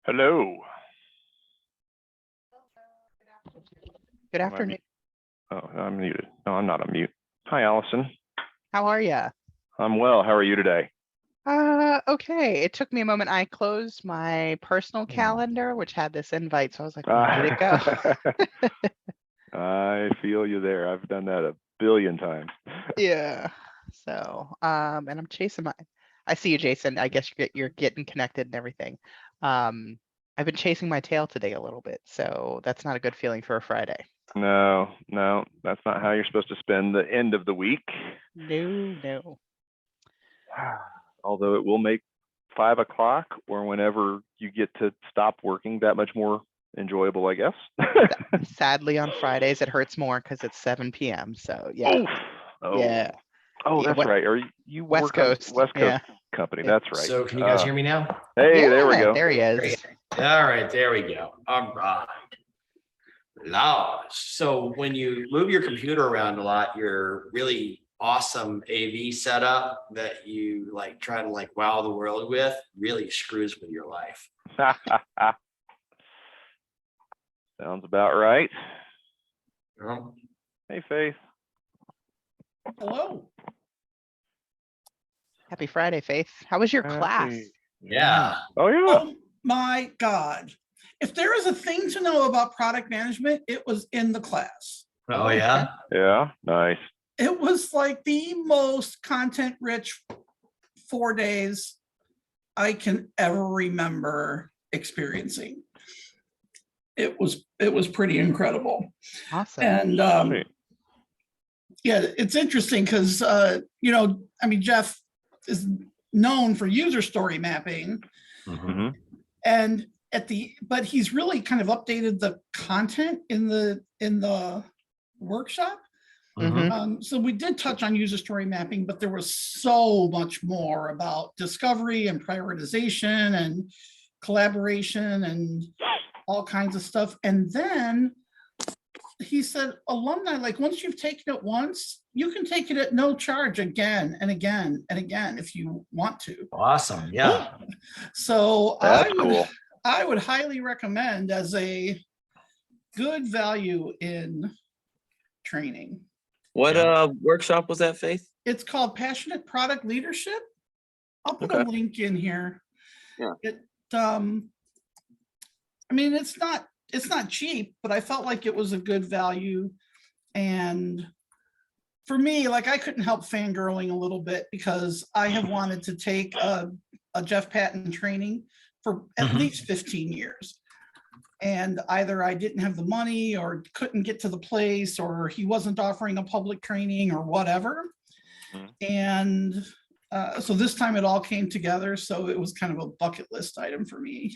Hello. Good Am I afternoon. mute? Oh, I'm muted. No, I'm not on mute. Hi, Allison. How are you? I'm well. How are you today? Okay. It took me a moment. I closed my personal calendar, which had this invite. So I was like, where did it go? I feel you there. I've done that a billion times. Yeah. So, and I'm chasing I see you, Jason. I guess you're getting connected and everything. I've been chasing my tail today a little bit, so that's not a good feeling for a Friday. No, that's not how you're supposed to spend the end of the week. No. Although it will make 5 o'clock or whenever you get to stop working that much more enjoyable, I guess. Sadly, on Fridays, it hurts more because it's 7 p.m. So yeah. Yeah. Oh, that's right. Are you West work on Coast? West Coast Yeah. company? Yeah. That's right. So can you guys hear me now? Hey, Yeah, there we go. There he is. Great. All right, there we go. All right. Now, so when you move your computer around a lot, your really awesome AV setup that you like try to like wow the world with really screws with your life. Sounds about right. Um, Hey, Faith. Hello. Happy Friday, Faith. How was your class? Yeah. Oh, yeah. Oh my God. If there is a thing to know about product management, it was in the class. Oh, yeah. Yeah. Nice. It was like the most content rich 4 days I can ever remember experiencing. It was pretty incredible. Awesome. And Sweet. yeah, it's interesting because Jeff is known for user story mapping. Mm-hmm. And but he's really kind of updated the content in the workshop. Mhm. So we did touch on user story mapping, but there was so much more about discovery and prioritization and collaboration and all kinds of stuff. And then he said, alumni, like once you've taken it once, you can take it at no charge again and again and again if you want to. Awesome. Yeah. So That's cool. I would highly recommend as a good value in training. What workshop was that, Faith? It's called Passionate Product Leadership. I'll put a link in here. Yeah. It's not cheap, but I felt like it was a good value. And for me, like I couldn't help fangirling a little bit because I have wanted to take a Jeff Patton training for at least 15 years. And either I didn't have the money or couldn't get to the place or he wasn't offering a public training or whatever. And so this time it all came together. So it was kind of a bucket list item for me.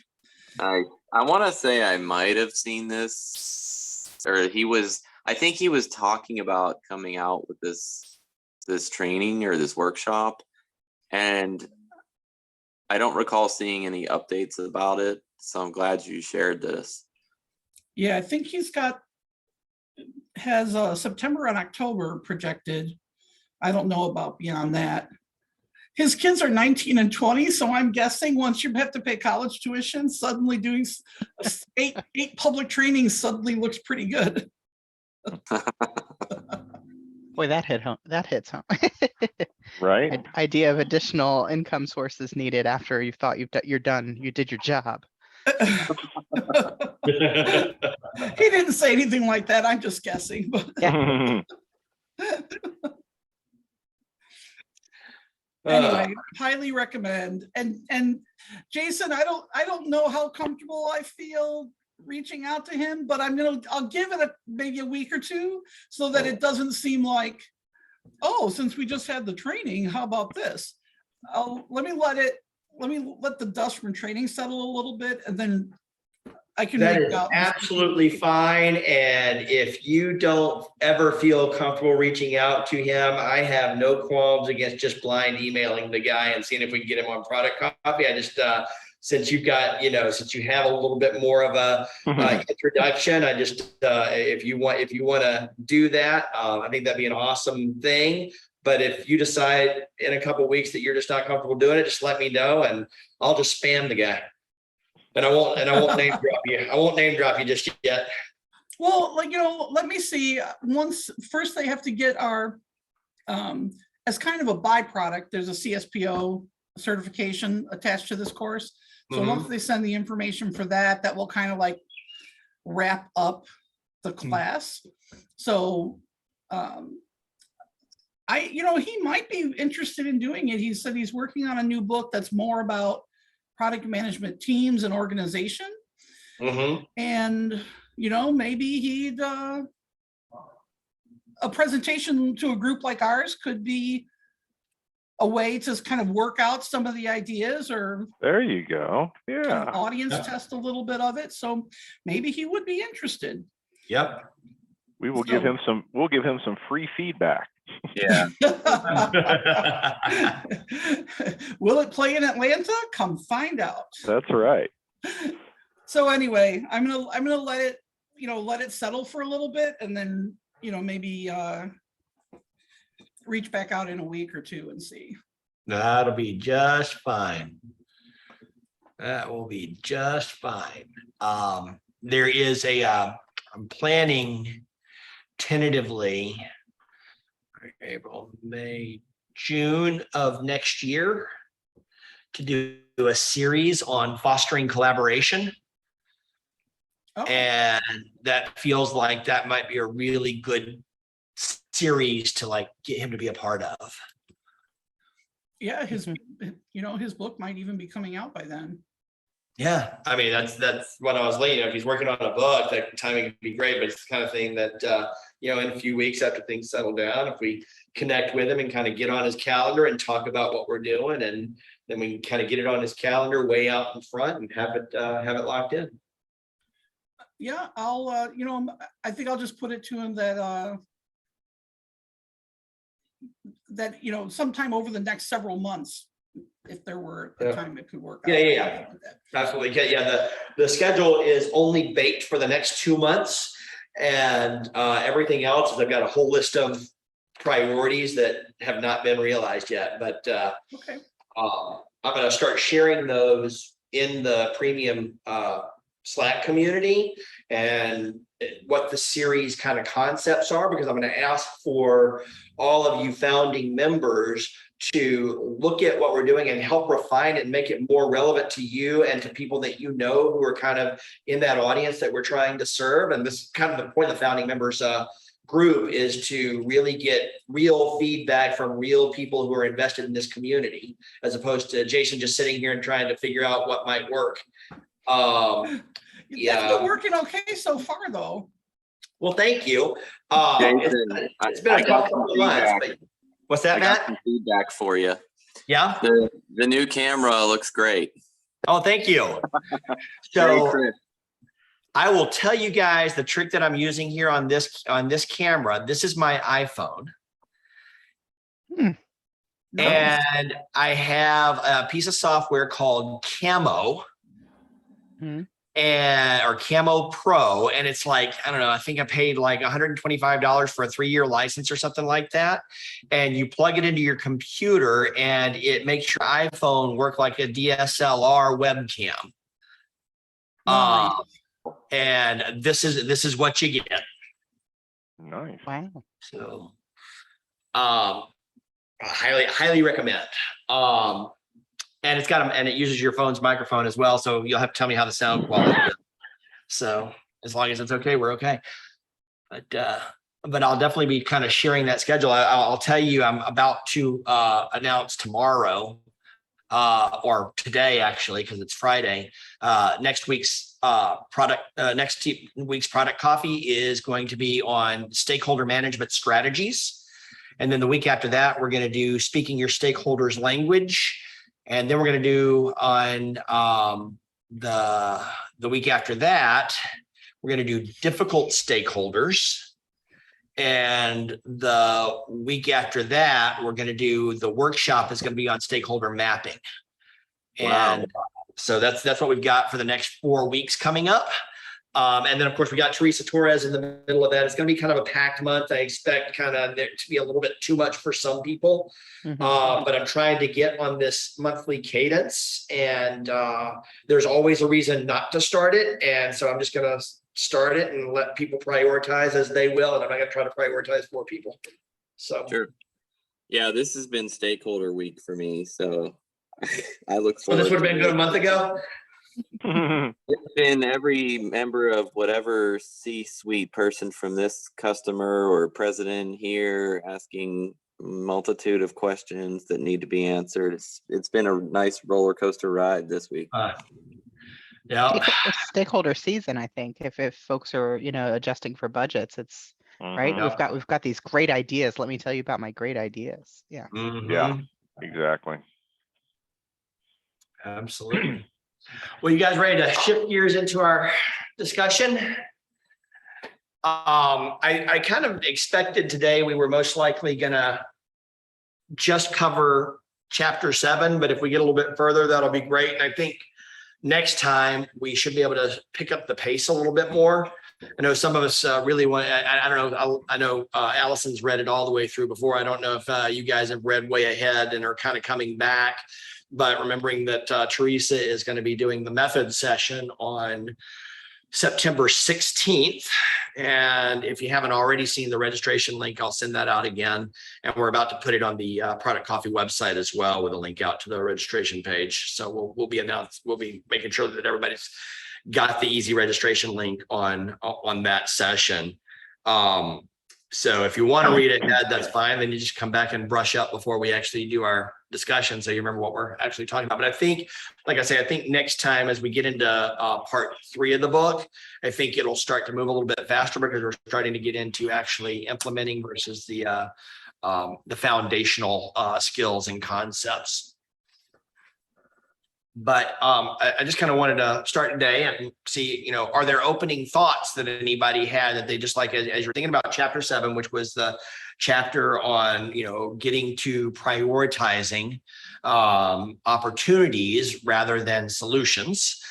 I want to say I might have seen this, or I think he was talking about coming out with this training or this workshop, and I don't recall seeing any updates about it. So I'm glad you shared this. Yeah, I think has September and October projected. I don't know about beyond that. His kids are 19 and 20, so I'm guessing once you have to pay college tuition, suddenly doing eight public trainings suddenly looks pretty good. Boy, that hits home. Right. Idea of additional income sources needed after you thought you're done. You did your job. He didn't say anything like that. I'm just guessing. But Yeah. anyway, highly recommend. And Jason, I don't know how comfortable I feel reaching out to him, but I'll give it maybe a week or two so that it doesn't seem like, oh, since we just had the training, how about this? Let me let the dust from training settle a little bit, and then I can That reach is out. absolutely fine. And if you don't ever feel comfortable reaching out to him, I have no qualms against just blind emailing the guy and seeing if we can get him on product copy. I just, since you have a little bit more of a introduction, I just, if you want to do that, I think that'd be an awesome thing. But if you decide in a couple of weeks that you're just not comfortable doing it, just let me know and I'll just spam the guy. And I won't name drop you. I won't name drop you just yet. Well, like, let me see, first they have to get our, as kind of a byproduct, there's a CSPO certification attached to this course. So once they send the information for that, that will kind of like wrap up the class. So, he might be interested in doing it. He said he's working on a new book that's more about product management teams and organization. And, maybe he'd, a presentation to a group like ours could be a way to kind of work out some of the ideas, or There you go. kind Yeah. of audience test a little bit of it. So maybe he would be interested. Yep. We will give him some, we'll give him some free feedback. Yeah. Will it play in Atlanta? Come find out. That's right. So anyway, I'm gonna let it, let it settle for a little bit, and then, maybe reach back out in a week or two and see. That'll be just fine. That will be just fine. There is I'm planning tentatively April, May, June of next year to do a series on fostering collaboration. Oh, And that feels like that might be a really good series to like get him to be a part of. yeah, his book might even be coming out by then. Yeah, I mean, that's what I was leaning. If he's working on a book, that timing would be great, but it's the kind of thing that, in a few weeks after things settle down, if we connect with him and kind of get on his calendar and talk about what we're doing, and then we can kind of get it on his calendar way out in front and have it locked in. Yeah, I'll, I think I'll just put it to him that, sometime over the next several months, if there were a time it could work out. Yeah. Absolutely. Yeah. The schedule is only baked for the next 2 months, and everything else is I've got a whole list of priorities that have not been realized yet. But Okay. I'm going to start sharing those in the premium Slack community and what the series kind of concepts are, because I'm going to ask for all of you founding members to look at what we're doing and help refine it and make it more relevant to you and to people that who are kind of in that audience that we're trying to serve. And this is kind of the point of the founding members group, is to really get real feedback from real people who are invested in this community, as opposed to Jason just sitting here and trying to figure out what might work. It's been working okay so far, though. Well, thank you. Jason, It's been I a got couple some of months. feedback. But what's that, I got Matt? some feedback for you. Yeah. The new camera looks great. Oh, thank you. Very So crisp. I will tell you guys the trick that I'm using here on this camera. This is my iPhone. Nice. And I have a piece of software called Camo. Or Camo Pro, and it's like, I don't know, I think I paid like $125 for a 3-year license or something like that. And you plug it into your computer and it makes your iPhone work like a DSLR webcam. Nice. And this is what you get. Nice. Wow. So highly recommend. And it's got and it uses your phone's microphone as well. So you'll have to tell me how the sound quality is. So as long as it's okay, we're okay. But I'll definitely be kind of sharing that schedule. I'll tell you, I'm about to announce tomorrow or today, actually, because it's Friday. Next week's product coffee is going to be on stakeholder management strategies. And then the week after that, we're going to do speaking your stakeholders' language. And then we're going to do on the week after that, we're going to do difficult stakeholders. And the week after that, we're going to do the workshop is going to be on stakeholder mapping. Wow. And so that's what we've got for the next 4 weeks coming up. And then, of course, we got Teresa Torres in the middle of that. It's going to be kind of a packed month. I expect kind of there to be a little bit too much for some people. Mhm. But I'm trying to get on this monthly cadence, and there's always a reason not to start it. And so I'm just going to start it and let people prioritize as they will. And I'm not going to try to prioritize more people. So Sure. Yeah, this has been stakeholder week for me, so I look so this forward would have been to good it. a month ago. It's been every member of whatever C-suite person from this customer or president here asking multitude of questions that need to be answered. It's been a nice roller coaster ride this week. Yeah. Stakeholder season, I think, if folks are, adjusting for budgets, it's right. Mhm. We've got these great ideas. Let me tell you about my great ideas. Yeah. Yeah, exactly. Absolutely. Well, you guys ready to shift gears into our discussion? I kind of expected today we were most likely gonna just cover chapter 7, but if we get a little bit further, that'll be great. And I think next time we should be able to pick up the pace a little bit more. I know some of us really want, I don't know, I know Allison's read it all the way through before. I don't know if you guys have read way ahead and are kind of coming back, but remembering that Teresa is going to be doing the method session on September 16th. And if you haven't already seen the registration link, I'll send that out again. And we're about to put it on the Product Coffee website as well with a link out to the registration page. So we'll be making sure that everybody's got the easy registration link on that session. So if you want to read it ahead, that's fine. Then you just come back and brush up before we actually do our discussion, so you remember what we're actually talking about. But I think, like I say, I think next time as we get into part 3 of the book, I think it'll start to move a little bit faster because we're starting to get into actually implementing versus the foundational skills and concepts. But I just kind of wanted to start today and see, are there opening thoughts that anybody had that they just like, as you're thinking about chapter 7, which was the chapter on, getting to prioritizing opportunities rather than solutions.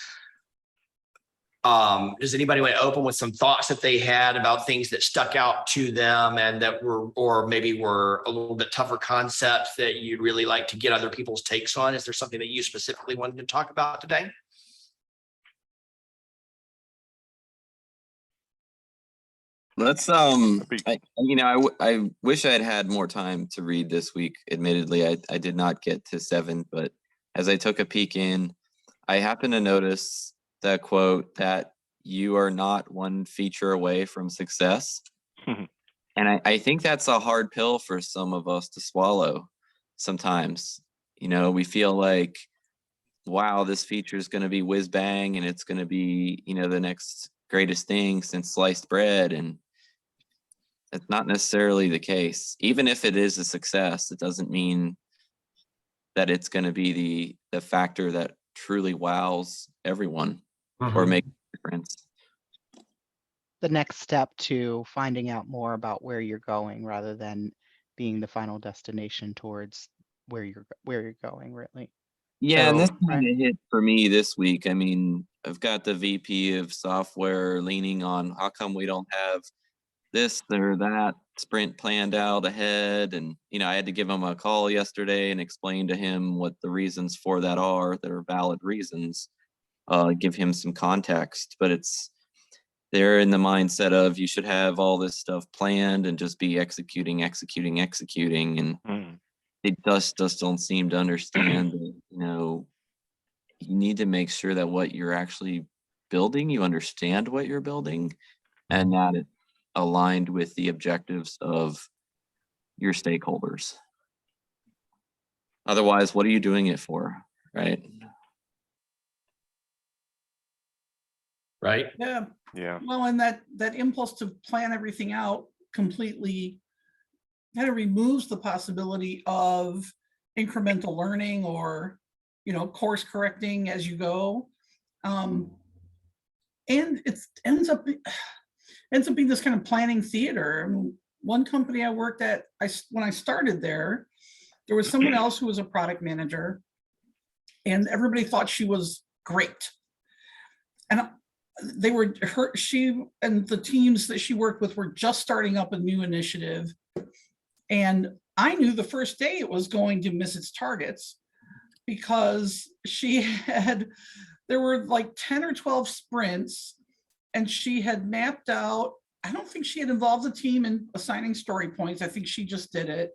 Does anybody want to open with some thoughts that they had about things that stuck out to them and that were, or maybe were a little bit tougher concepts that you'd really like to get other people's takes on? Is there something that you specifically wanted to talk about today? Let's I wish I'd had more time to read this week. Admittedly, I did not get to 7, but as I took a peek in, I happened to notice the quote that you are not one feature away from success. And I think that's a hard pill for some of us to swallow sometimes. We feel like, wow, this feature is going to be whiz bang and it's going to be, the next greatest thing since sliced bread. And that's not necessarily the case. Even if it is a success, it doesn't mean that it's going to be the factor that truly wows everyone or makes a difference. The next step to finding out more about where you're going rather than being the final destination towards where you're going, really. Yeah, and So, this kind of hit for me this week. I mean, I've got the VP of software leaning on how come we don't have this or that sprint planned out ahead. And, I had to give him a call yesterday and explain to him what the reasons for that are valid reasons, give him some context. But they're in the mindset of you should have all this stuff planned and just be executing. And it just don't seem to understand that, you need to make sure that what you're actually building, you understand what you're building and that it aligned with the objectives of your stakeholders. Otherwise, what are you doing it for, right? Right. Yeah. Yeah. Well, and that impulse to plan everything out completely kind of removes the possibility of incremental learning or, course correcting as you go. And it ends up being this kind of planning theater. I mean, one company I worked at, when I started there was someone else who was a product manager and everybody thought she was great. And she and the teams that she worked with were just starting up a new initiative. And I knew the first day it was going to miss its targets because there were like 10 or 12 sprints, and she had mapped out, I don't think she had involved the team in assigning story points. I think she just did it.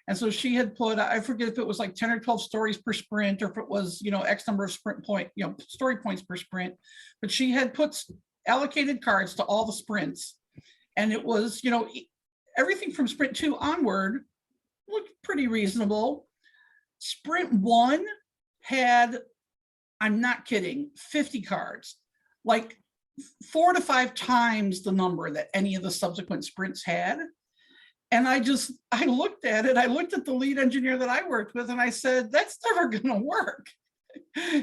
And so she had put, I forget if it was like 10 or 12 stories per sprint, or if it was, X number of story points per sprint, but she had put allocated cards to all the sprints. And it was, everything from sprint 2 onward looked pretty reasonable. Sprint 1 had, I'm not kidding, 50 cards, like 4 to 5 times the number that any of the subsequent sprints had. And I looked at it, I looked at the lead engineer that I worked with, and I said, that's never gonna work.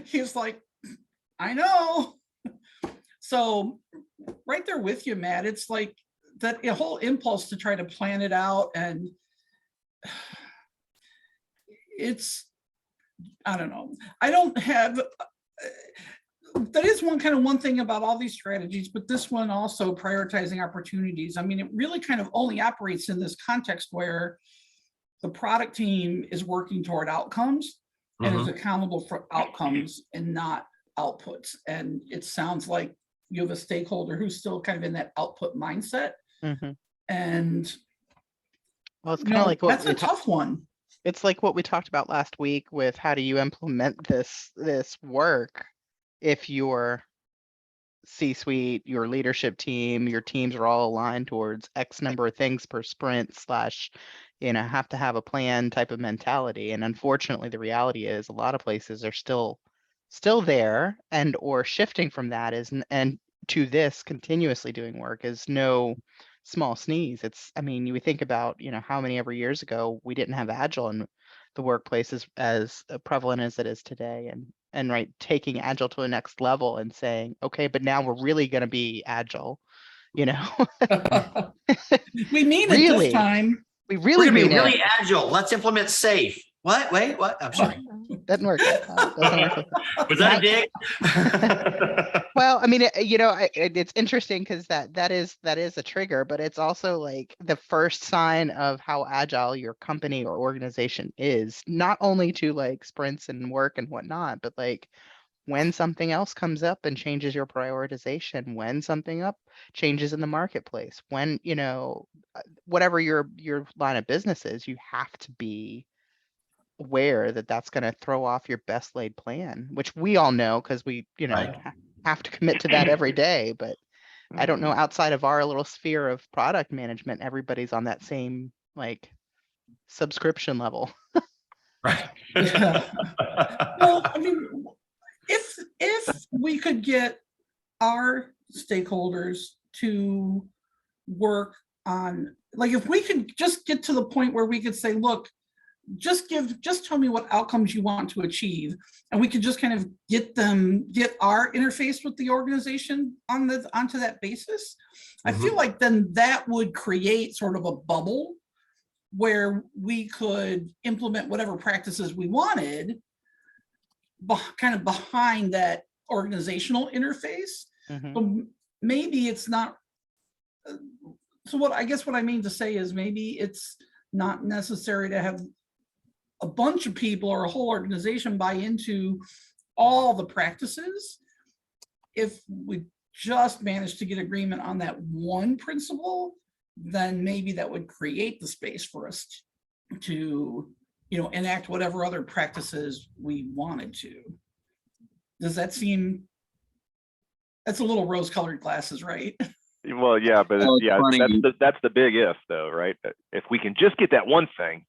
He's like, I know. So right there with you, Matt, it's like that whole impulse to try to plan it out, and it's, I don't know. I don't have, that is one thing about all these strategies, but this one also prioritizing opportunities. I mean, it really kind of only operates in this context where the product team is working toward outcomes and is accountable for outcomes and not outputs. And it sounds like you have a stakeholder who's still kind of in that output mindset. And well, it's kind of like what that's a tough one. It's like what we talked about last week with how do you implement this work if your C-suite, your leadership team, your teams are all aligned towards X number of things per sprint / have to have a plan type of mentality. And unfortunately, the reality is a lot of places are still there, and or shifting from that and to this continuously doing work is no small sneeze. You think about, how many ever years ago we didn't have Agile in the workplace as prevalent as it is today, and right, taking Agile to the next level and saying, okay, but now we're really going to be Agile, We mean it Really? this time. we We're really gonna be mean really it. agile. Let's implement safe. What? Wait, what? I'm sorry. Doesn't work like that. Doesn't work like that. Was that a dig? Well, it's interesting because that is a trigger, but it's also like the first sign of how agile your company or organization is, not only to like sprints and work and whatnot, but like when something else comes up and changes your prioritization, when something changes in the marketplace, when, whatever your line of business is, you have to be aware that that's going to throw off your best laid plan, which we all know because we, Right. have to commit to that every day. But I don't know, outside of our little sphere of product management, everybody's on that same like subscription level. Right. Well, if we could get our stakeholders to work on, like, if we could just get to the point where we could say, look, just tell me what outcomes you want to achieve, and we could just kind of get our interface with the organization onto that basis. I feel like then that would create sort of a bubble where we could implement whatever practices we wanted kind of behind that organizational interface. So maybe it's not, so what I mean to say is maybe it's not necessary to have a bunch of people or a whole organization buy into all the practices. If we just manage to get agreement on that one principle, then maybe that would create the space for us to, enact whatever other practices we wanted to. Does that seem, that's a little rose-colored glasses, right? Well, yeah, but Well, it's yeah, funny. that's the big if though, right? If we can just get that one thing,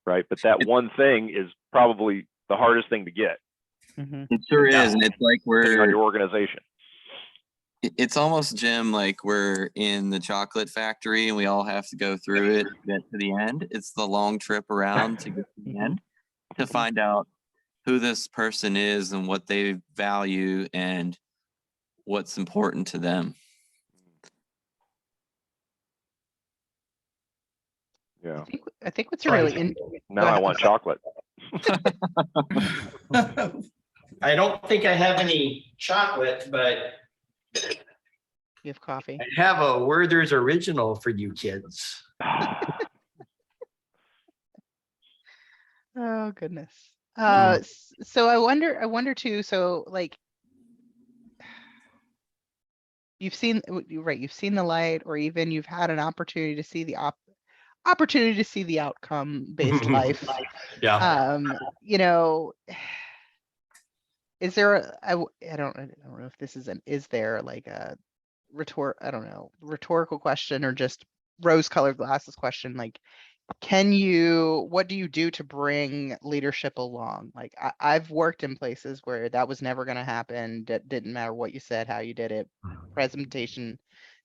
right? But that one thing is probably the hardest thing to get. It sure is, and it's like Depending on your organization. it's almost, Jim, like we're in the chocolate factory and we all have to go through it to get to the end. It's the long trip around to get to the end to find out who this person is and what they value and what's important to them. Yeah. I think what's really Now I want chocolate. I don't think I have any chocolate, but You have coffee. I have a Werther's original for you kids. Oh goodness. Mm. So I wonder too, so like you've seen you're right, you've seen the light, or even you've had an opportunity to see the opportunity to see the outcome based life. Yeah. You know, is there I don't know if this is there like a rhetorical question or just rose-colored glasses question, like what do you do to bring leadership along? Like I've worked in places where that was never going to happen. That didn't matter what you said, how you did it, presentation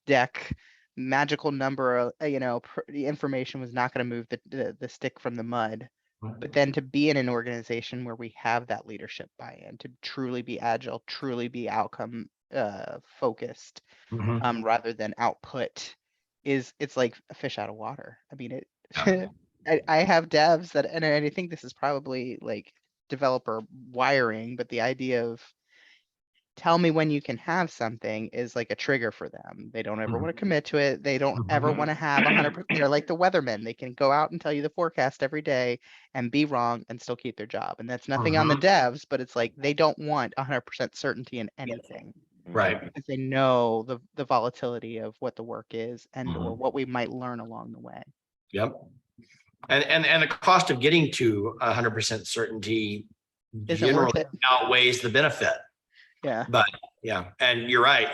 deck, magical number, the information was not going to move the stick from the mud. But then to be in an organization where we have that leadership buy-in, to truly be agile, truly be outcome focused, Mhm. rather than output, it's like a fish out of water. I mean, Yeah. I have devs that, and I think this is probably like developer wiring, but the idea of tell me when you can have something is like a trigger for them. They don't ever want to commit to it. They don't ever want to have 100%. They're like the weathermen. They can go out and tell you the forecast every day and be wrong and still keep their job. And that's nothing on the devs, but it's like they don't want 100% certainty in anything. Right. Because they know the volatility of what the work is and or Mhm. what we might learn along the way. Yep. And the cost of getting to 100% certainty Isn't worth generally it. outweighs the benefit. Yeah. But yeah, and you're right.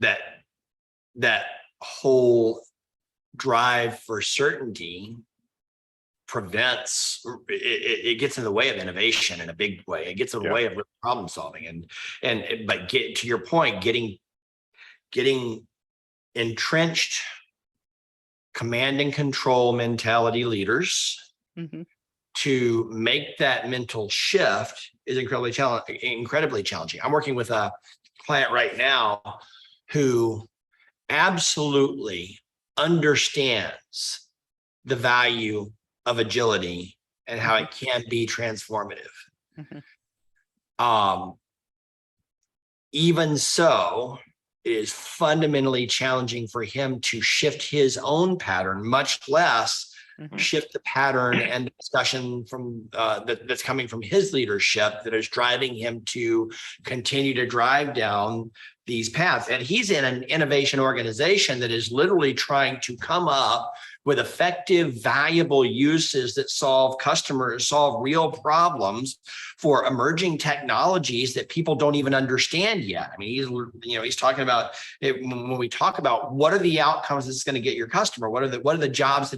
That whole drive for certainty prevents it gets in the way of innovation in a big way. It gets in the Yeah. way of problem solving but get to your point, getting entrenched command and control mentality leaders Mhm. to make that mental shift is incredibly challenging. I'm working with a client right now who absolutely understands the value of agility and how it can be transformative. Mhm. Even so, it is fundamentally challenging for him to shift his own pattern, much less shift the pattern and discussion from that's coming from his leadership that is driving him to continue to drive down these paths. And he's in an innovation organization that is literally trying to come up with effective, valuable uses that solve real problems for emerging technologies that people don't even understand yet. I mean, he's talking about it, when we talk about what are the outcomes that's going to get your customer, what are the jobs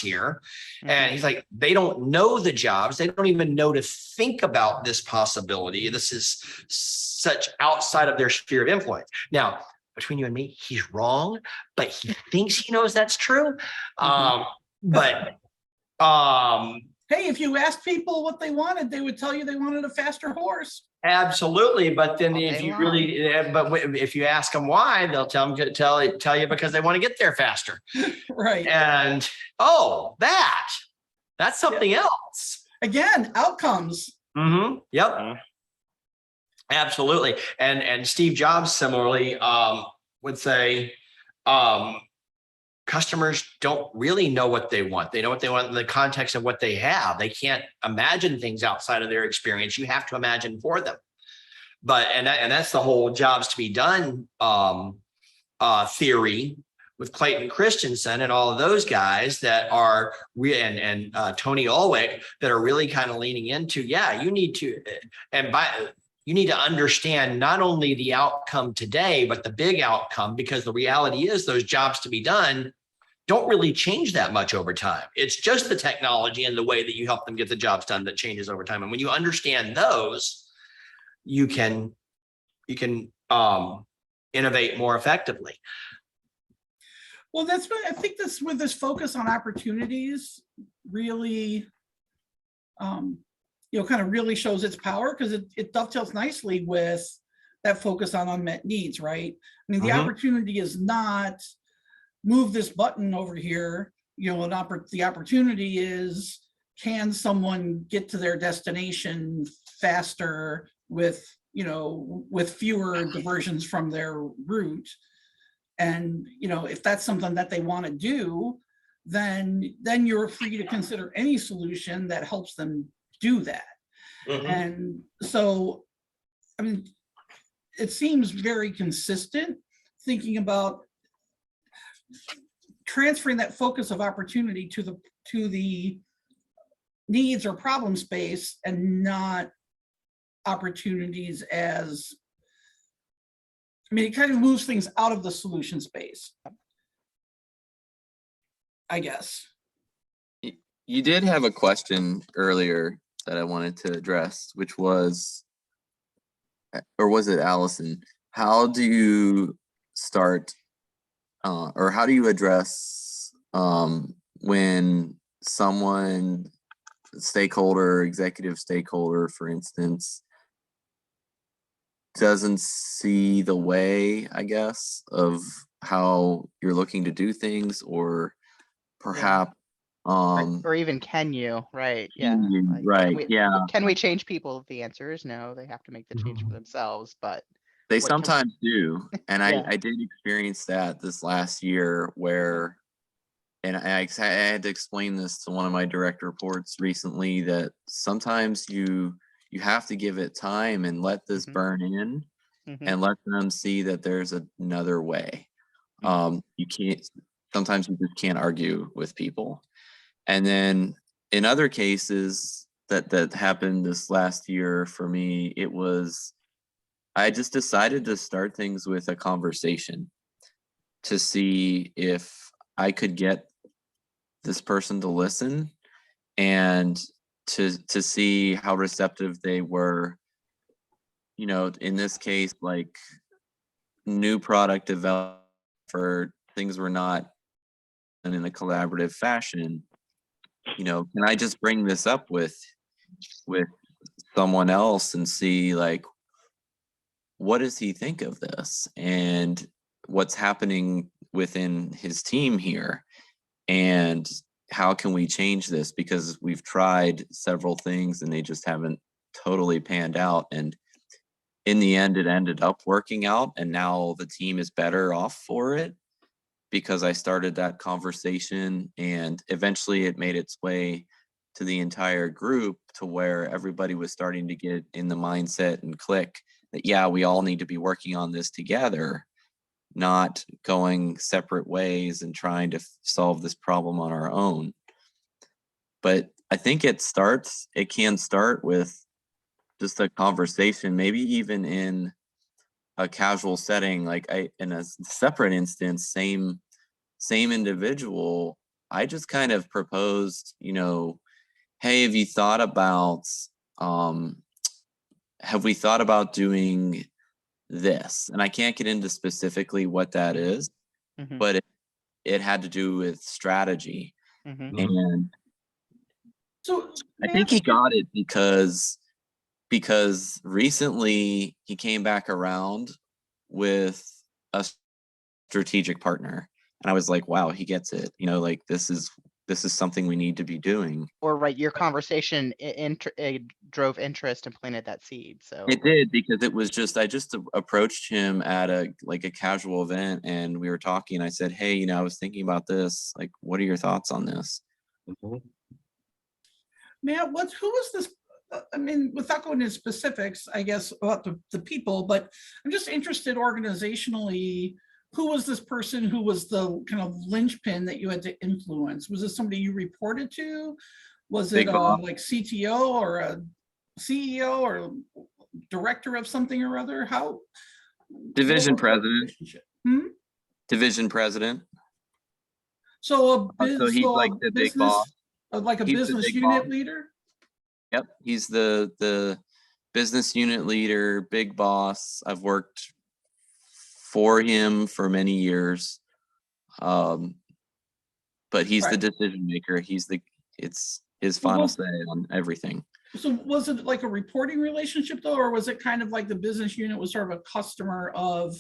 here? And he's like, they don't know the jobs. They don't even know to think about this possibility. This is such outside of their sphere of influence. Now, between you and me, he's wrong, but he thinks he knows that's true. But Hey, if you asked people what they wanted, they would tell you they wanted a faster horse. absolutely. But then All if day you long. if you ask them why, they'll tell you because they want to get there faster. Right. And that's something else. Again, outcomes. Yep. Mhm. Absolutely. And Steve Jobs similarly would say customers don't really know what they want. They know what they want in the context of what they have. They can't imagine things outside of their experience. You have to imagine for them. But and that's the whole jobs to be done theory with Clayton Christensen and all of those guys that are and Tony Ulwick that are really kind of leaning into, you need to understand not only the outcome today, but the big outcome, because the reality is those jobs to be done don't really change that much over time. It's just the technology and the way that you help them get the jobs done that changes over time. And when you understand those, you can innovate more effectively. Well, that's what I think this with this focus on opportunities really, kind of really shows its power, because it dovetails nicely with that focus on unmet needs, right? I mean, the opportunity is not move this button over here. The opportunity is, can someone get to their destination faster with, you know, with fewer diversions from their route. And, you know, if that's something that they want to do, then you're free to consider any solution that helps them do that. Mhm. And so, I mean, it seems very consistent thinking about transferring that focus of opportunity to the needs or problem space and not opportunities as, I mean, it kind of moves things out of the solution space, I guess. You did have a question earlier that I wanted to address, which was, or was it Allison? How do you start, or how do you address when someone, stakeholder, executive stakeholder, for instance, doesn't see the way, I guess, of how you're looking to do things, or perhaps Or even can you, right? Yeah. like, right, yeah. Can we change people? The answer is no, they have to make the change for themselves, but They what can we- sometimes do, and Yeah. I did experience that this last year where, and I had to explain this to one of my direct reports recently, that sometimes you have to give it time and let this Mhm. burn in, Mhm. and let them see that there's another way. You can't, sometimes you just can't argue with people. And then in other cases that happened this last year for me, it was, I just decided to start things with a conversation to see if I could get this person to listen, and to see how receptive they were. You know, in this case, like new product development, for things were not done in a collaborative fashion. You know, can I just bring this up with someone else and see, like, what does he think of this, and what's happening within his team here, and how can we change this, because we've tried several things and they just haven't totally panned out. And in the end, it ended up working out, and now the team is better off for it because I started that conversation, and eventually it made its way to the entire group, to where everybody was starting to get in the mindset and click that, yeah, we all need to be working on this together, not going separate ways and trying to solve this problem on our own. But I think it can start with just a conversation, maybe even in a casual setting. Like, in a separate instance, same individual, I just kind of proposed, you know, hey, have we thought about doing this? And I can't get into specifically what that is, Mhm. but it had to do with strategy. Mhm. And So I think he got it because recently he came back around with a strategic partner, and I was like, wow, he gets it. You know, like, this is something we need to be doing. Or right, your conversation drove interest and planted that seed. So It did, because it was just, I just approached him at a casual event, and we were talking. I said, hey, you know, I was thinking about this. Like, what are your thoughts on this? Matt, who was this? I mean, without going into specifics, I guess, about the people, but I'm just interested organizationally, who was this person who was the kind of linchpin that you had to influence? Was this somebody you reported to? Was it Big boss. like CTO or a CEO or director of something or other? How? Division what was the president. relationship? Hmm? Division president. So So he's like the big boss. like a He's the business big unit boss. leader? Yep, he's the business unit leader, big boss. I've worked for him for many years. But he's the Right. decision maker. It's his Well, final say on everything. So was it like a reporting relationship though, or was it kind of like the business unit was sort of a customer of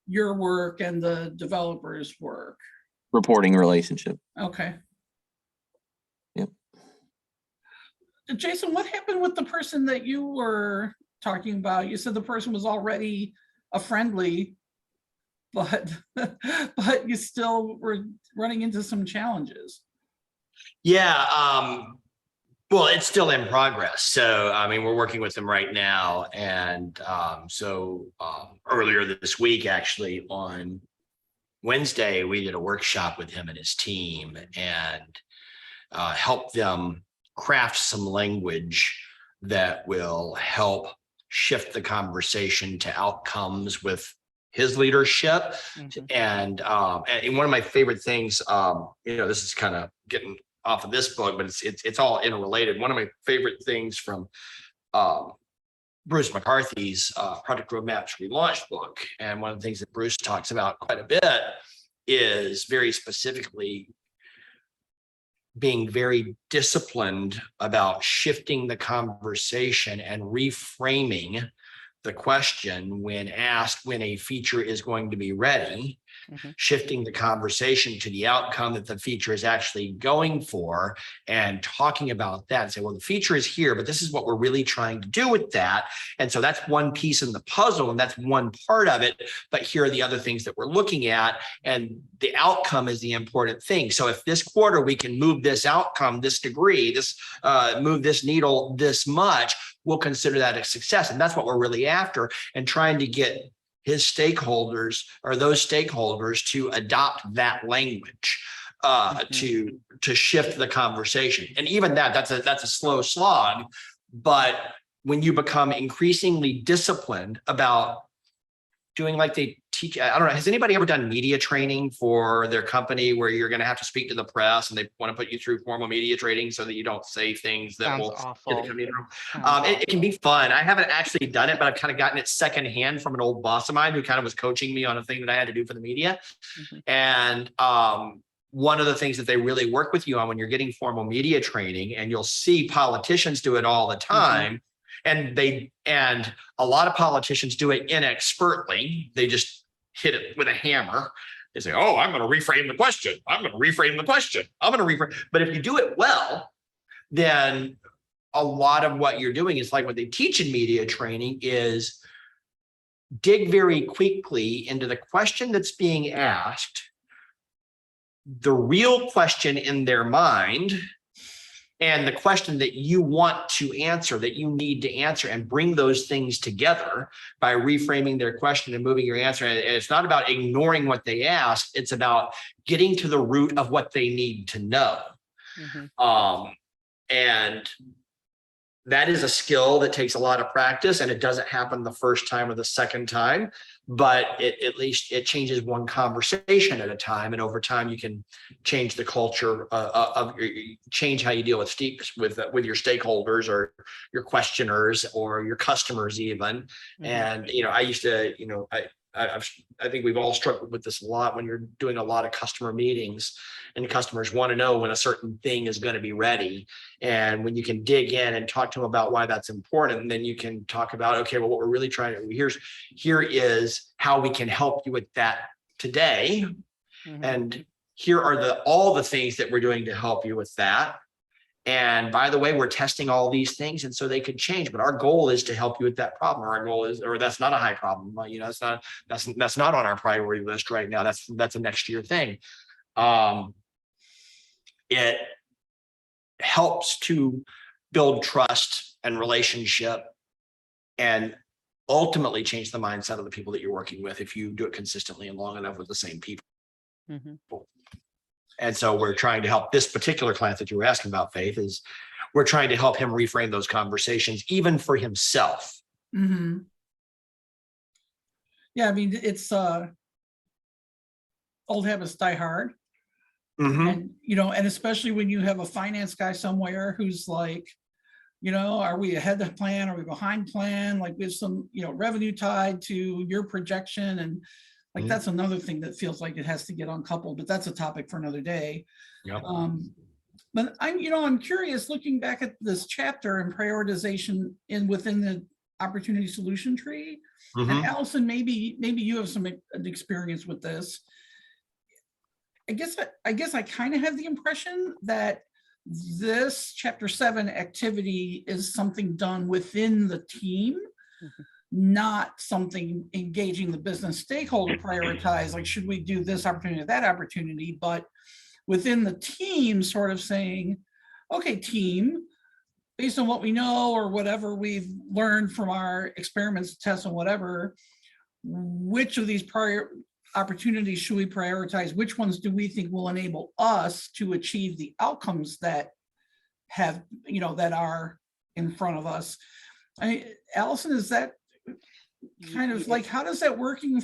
your work and the developer's work? Reporting relationship. Okay. Yep. Jason, what happened with the person that you were talking about, you said the person was already a friendly, but but you still were running into some challenges. Yeah, well, it's still in progress. So, I mean, we're working with them right now. And earlier this week, actually, on Wednesday, we did a workshop with him and his team and helped them craft some language that will help shift the conversation to outcomes with his leadership. And one of my favorite things, this is kind of getting off of this book, but it's all interrelated. One of my favorite things from Bruce McCarthy's Project Roadmaps Relaunch book, and one of the things that Bruce talks about quite a bit is very specifically being very disciplined about shifting the conversation and reframing the question when asked when a feature is going to be ready, shifting the conversation to the outcome that the feature is actually going for, and talking about that and say, well, the feature is here, but this is what we're really trying to do with that. And so that's one piece in the puzzle, and that's one part of it. But here are the other things that we're looking at, and the outcome is the important thing. So if this quarter we can move this outcome this degree, move this needle this much, we'll consider that a success. And that's what we're really after, and trying to get his stakeholders or those stakeholders to adopt that language to shift the conversation. And even that's a slow slog. But when you become increasingly disciplined about doing like they teach, I don't know, has anybody ever done media training for their company where you're going to have to speak to the press and they want to put you through formal media training so that you don't say things that Sounds will awful. get the company in trouble? It can be fun. I haven't actually done it, but I've kind of gotten it secondhand from an old boss of mine who kind of was coaching me on a thing that I had to do for the media. And one of the things that they really work with you on when you're getting formal media training, and you'll see politicians do it all the time, and a lot of politicians do it inexpertly. They just hit it with a hammer. They say, oh, I'm going to reframe the question. I'm going to reframe the question. I'm going to reframe. But if you do it well, then a lot of what you're doing is like what they teach in media training is dig very quickly into the question that's being asked, the real question in their mind, and the question that you want to answer, that you need to answer, and bring those things together by reframing their question and moving your answer. And it's not about ignoring what they ask. It's about getting to the root of what they need to know. And that is a skill that takes a lot of practice, and it doesn't happen the first time or the second time, but at least it changes one conversation at a time. And over time, you can change the culture change how you deal with your stakeholders or your questioners or your customers even. And, I used to, I think we've all struggled with this a lot when you're doing a lot of customer meetings, and customers want to know when a certain thing is going to be ready. And when you can dig in and talk to them about why that's important, and then you can talk about, okay, well, what we're really trying to, here is how we can help you with that today. And here are all the things that we're doing to help you with that. And by the way, we're testing all these things, and so they could change. But our goal is to help you with that problem. Our goal is, or that's not a high problem. That's not on our priority list right now. That's a next year thing. It helps to build trust and relationship, and ultimately change the mindset of the people that you're working with if you do it consistently and long enough with the same people. And so we're trying to help this particular client that you were asking about, Faith, is we're trying to help him reframe those conversations, even for himself. Yeah, I mean, it's old habits die hard. And, and especially when you have a finance guy somewhere who's like, are we ahead of plan? Are we behind plan? Like with some, revenue tied to your projection. And like, that's another thing that feels like it has to get uncoupled, but that's a topic for another day. But I'm curious, looking back at this chapter and prioritization within the opportunity solution tree. And Allison, maybe you have some experience with this. I guess I kind of have the impression that this chapter 7 activity is something done within the team not something engaging the business stakeholder prioritize, like, should we do this opportunity, that opportunity, but within the team sort of saying, okay, team, based on what we know or whatever we've learned from our experiments, tests, and whatever, which of these prior opportunities should we prioritize? Which ones do we think will enable us to achieve the outcomes that have, that are in front of us? Allison, is that kind of like, how does that working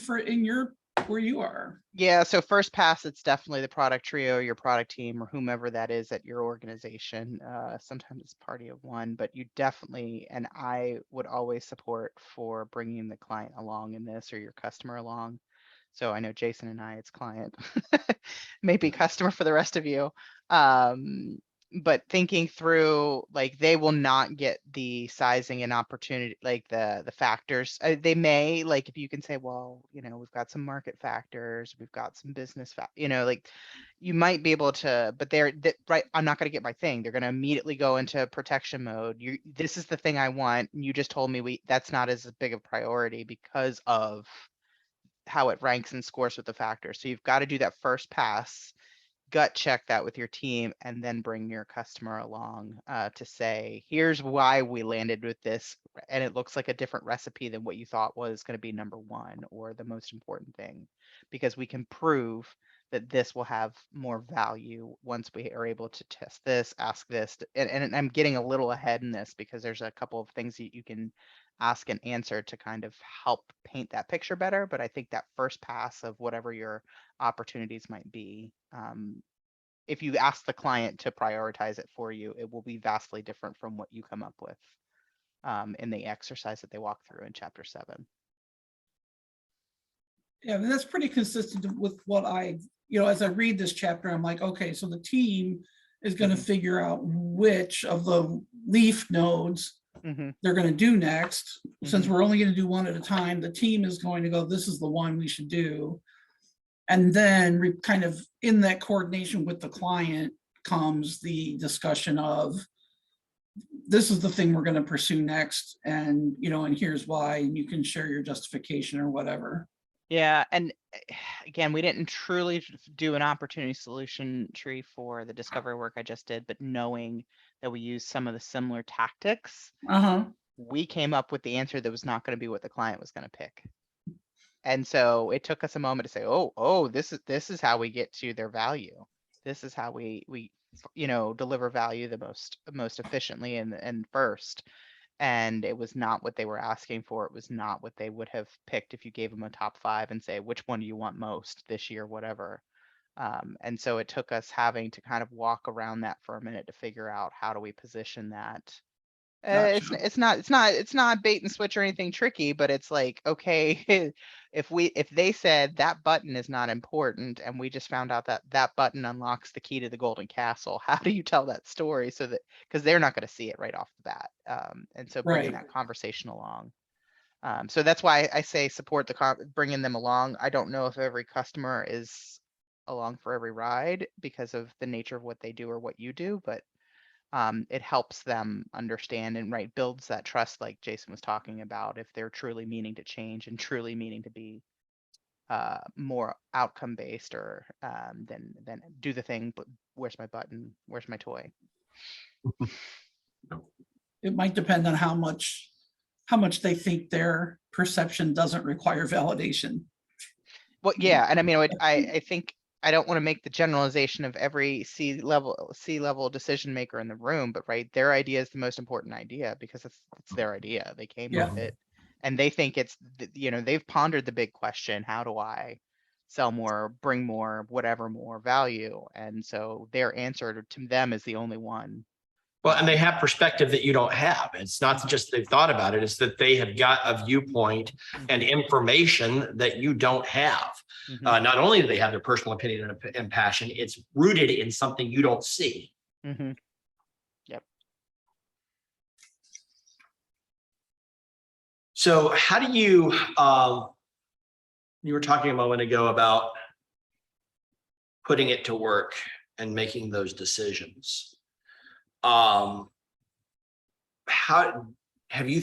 where you are? Yeah, so first pass, it's definitely the product trio, your product team, or whomever that is at your organization. Sometimes it's party of one, but you definitely, and I would always support for bringing the client along in this, or your customer along. So I know Jason and I, it's client, maybe customer for the rest of you. But thinking through, like, they will not get the sizing and opportunity, like the factors. They may, like, if you can say, well, we've got some market factors, we've got some business, like, you might be able to, but right, I'm not going to get my thing. They're going to immediately go into protection mode. This is the thing I want. And you just told me that's not as big a priority because of how it ranks and scores with the factors. So you've got to do that first pass, gut check that with your team, and then bring your customer along to say, here's why we landed with this, and it looks like a different recipe than what you thought was going to be number one or the most important thing, because we can prove that this will have more value once we are able to test this, ask this, and I'm getting a little ahead in this because there's a couple of things that you can ask and answer to kind of help paint that picture better. But I think that first pass of whatever your opportunities might be, if you ask the client to prioritize it for you, it will be vastly different from what you come up with in the exercise that they walk through in chapter 7. Yeah, I mean, that's pretty consistent with what as I read this chapter, I'm like, okay, so the team is going to figure out which of the leaf nodes they're going to do next. Since we're only going to do one at a time, the team is going to go, this is the one we should do. And then kind of in that coordination with the client comes the discussion of, this is the thing we're going to pursue next. And, and here's why, and you can share your justification or whatever. Yeah. And again, we didn't truly do an opportunity solution tree for the discovery work I just did, but knowing that we use some of the similar tactics, we came up with the answer that was not going to be what the client was going to pick. And so it took us a moment to say, oh, this is how we get to their value. This is how we deliver value the most efficiently and first. And it was not what they were asking for. It was not what they would have picked if you gave them a top 5 and say, which one do you want most this year, whatever. And so it took us having to kind of walk around that for a minute to figure out, how do we position that? Gotcha. It's not bait and switch or anything tricky, but it's like, okay, if they said that button is not important and we just found out that button unlocks the key to the golden castle, how do you tell that story so that, because they're not going to see it right off the bat. And so bringing that conversation along. So that's why I say support bringing them along. I don't know if every customer is along for every ride because of the nature of what they do or what you do, but it helps them understand and builds that trust, like Jason was talking about, if they're truly meaning to change and truly meaning to be more outcome based, or than do the thing, but where's my button, where's my toy. It might depend on how much they think their perception doesn't require validation. Well, yeah, and I mean, I think I don't want to make the generalization of every C-level decision maker in the room, but their idea is the most important idea because it's their idea. They came with it, and they think it's, they've pondered the big question: how do I sell more, bring more, whatever more value? And so their answer to them is the only one. Well, and they have perspective that you don't have. It's not just they've thought about it, it's that they have got a viewpoint and information that you don't have. Not only do they have their personal opinion and passion, it's rooted in something you don't see. Yep. So how do you were talking a moment ago about putting it to work and making those decisions. How have you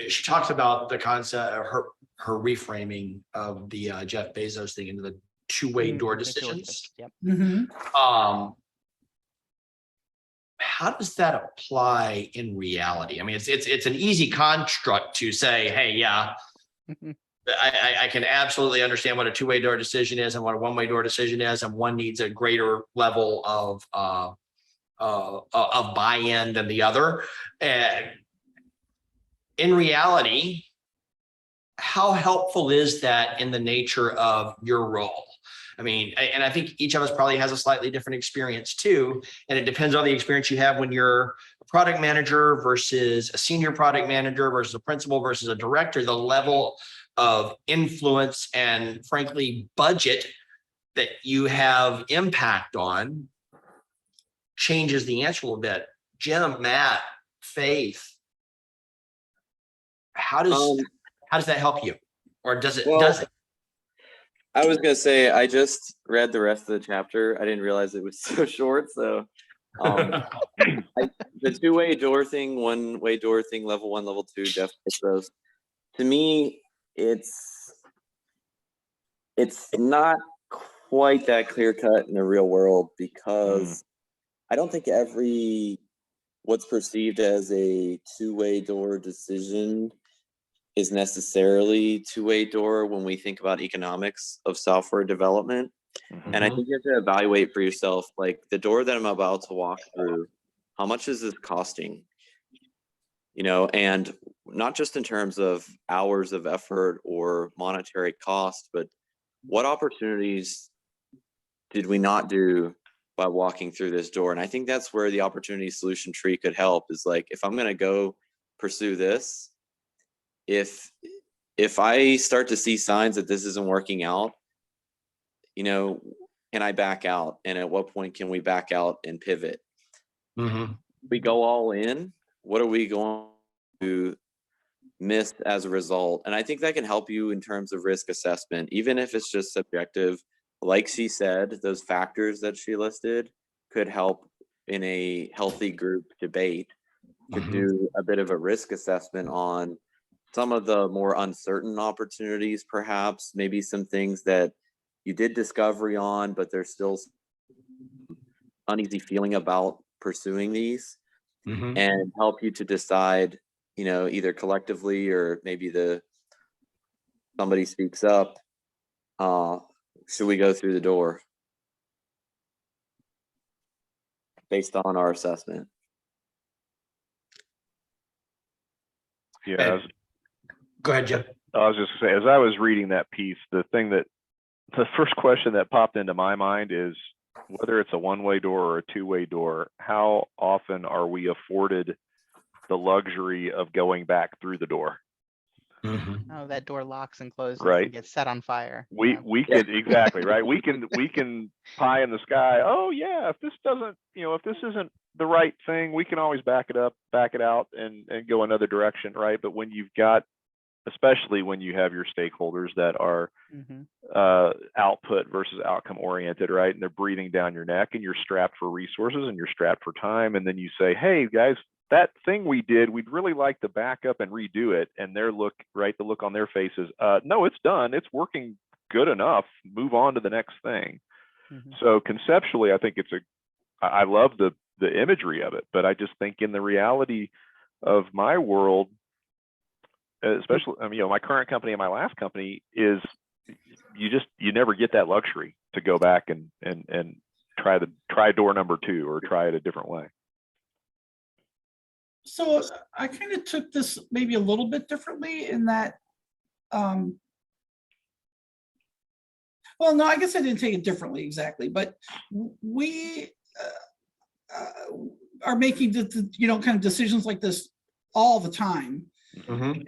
She talks about the concept of her reframing of the Jeff Bezos thing into the two-way door decisions. Yep. Mhm. How does that apply in reality? I mean, it's an easy construct to say, hey, yeah, I can absolutely understand what a two-way door decision is and what a one-way door decision is, and one needs a greater level of buy-in than the other. And in reality, how helpful is that in the nature of your role? I mean, and I think each of us probably has a slightly different experience too. And it depends on the experience you have when you're a product manager versus a senior product manager versus a principal versus a director, the level of influence and frankly, budget that you have impact on changes the answer a little bit. Jim, Matt, Faith, how does that help you? Or does it, Well, does it? I was gonna say I just read the rest of the chapter. I didn't realize it was so short. So the two-way door thing, one-way door thing, level 1, level 2, Jeff Bezos. To me, it's not quite that clear cut in the real world, because I don't think what's perceived as a two-way door decision is necessarily two-way door when we think about economics of software development. And I think you have to evaluate for yourself, like, the door that I'm about to walk through, how much is this costing? And not just in terms of hours of effort or monetary cost, but what opportunities did we not do by walking through this door? And I think that's where the opportunity solution tree could help, is like, if I'm going to go pursue this, if I start to see signs that this isn't working out, can I back out? And at what point can we back out and pivot? We go all in, what are we going to miss as a result? And I think that can help you in terms of risk assessment, even if it's just subjective. Like she said, those factors that she listed could help in a healthy group debate to do a bit of a risk assessment on some of the more uncertain opportunities, perhaps, maybe some things that you did discovery on, but there's still uneasy feeling about pursuing these, and help you to decide, either collectively or maybe somebody speaks up, should we go through the door based on our assessment? Yeah, Go ahead, Jim. I was just gonna say, as I was reading that piece, the first question that popped into my mind is, whether it's a one-way door or a two-way door, how often are we afforded the luxury of going back through the door? Oh, that door locks and closes Right. and gets set on fire. We could, exactly, right? We can pie in the sky. Oh yeah, if this doesn't, if this isn't the right thing, we can always back it out and go another direction, right? But when you've got, especially when you have your stakeholders that are output versus outcome oriented, right? And they're breathing down your neck, and you're strapped for resources and you're strapped for time. And then you say, hey guys, that thing we did, we'd really like to back up and redo it. And the look on their faces, no, it's done. It's working good enough. Move on to the next thing. So conceptually, I think I love the imagery of it, but I just think in the reality of my world, especially, my current company and my last company, is you never get that luxury to go back and try door number 2 or try it a different way. So I kind of took this maybe a little bit differently in that, well, no, I guess I didn't take it differently exactly, but we are making kind of decisions like this all the time